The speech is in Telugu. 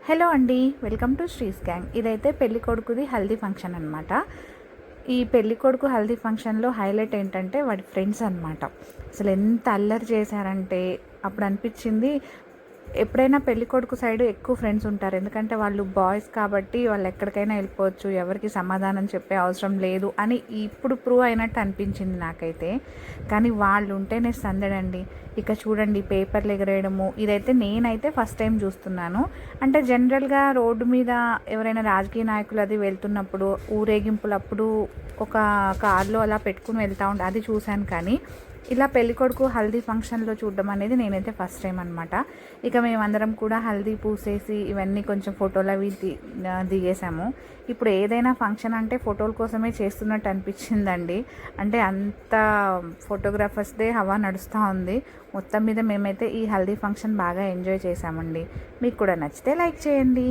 హలో అండి, వెల్కమ్ టు శ్రీస్ గ్యాంగ్. ఇదైతే పెళ్లి కొడుకుది హల్దీ ఫంక్షన్ అనమాట. ఈ పెళ్లి కొడుకు హల్దీ ఫంక్షన్లో హైలైట్ ఏంటంటే వాడి ఫ్రెండ్స్ అనమాట. అసలు ఎంత అల్లరి చేశారంటే అప్పుడు అనిపించింది, ఎప్పుడైనా పెళ్లి కొడుకు సైడ్ ఎక్కువ ఫ్రెండ్స్ ఉంటారు. ఎందుకంటే వాళ్ళు బాయ్స్ కాబట్టి వాళ్ళు ఎక్కడికైనా వెళ్ళిపోవచ్చు, ఎవరికి సమాధానం చెప్పే అవసరం లేదు అని ఇప్పుడు ప్రూవ్ అయినట్టు అనిపించింది నాకైతే. కానీ వాళ్ళు ఉంటేనే సందడండి. ఇక చూడండి, పేపర్లు ఎగరేయడము, ఇదైతే నేనైతే ఫస్ట్ టైం చూస్తున్నాను. అంటే జనరల్గా రోడ్డు మీద ఎవరైనా రాజకీయ నాయకులు అది వెళ్తున్నప్పుడు ఊరేగింపులప్పుడు ఒక కార్లో అలా పెట్టుకుని వెళ్తూ ఉంటే అది చూశాను. కానీ ఇలా పెళ్ళికొడుకు హల్దీ ఫంక్షన్లో చూడడం అనేది నేనైతే ఫస్ట్ టైం అనమాట. ఇక మేమందరం కూడా హల్దీ పూసేసి ఇవన్నీ కొంచెం ఫోటోలు అవి దిగేసాము. ఇప్పుడు ఏదైనా ఫంక్షన్ అంటే ఫోటోల కోసమే చేస్తున్నట్టు అనిపించిందండి. అంటే అంత ఫోటోగ్రాఫర్స్దే హవా నడుస్తూ ఉంది. మొత్తం మీద మేమైతే ఈ హల్దీ ఫంక్షన్ బాగా ఎంజాయ్ చేసామండి. మీకు కూడా నచ్చితే లైక్ చేయండి.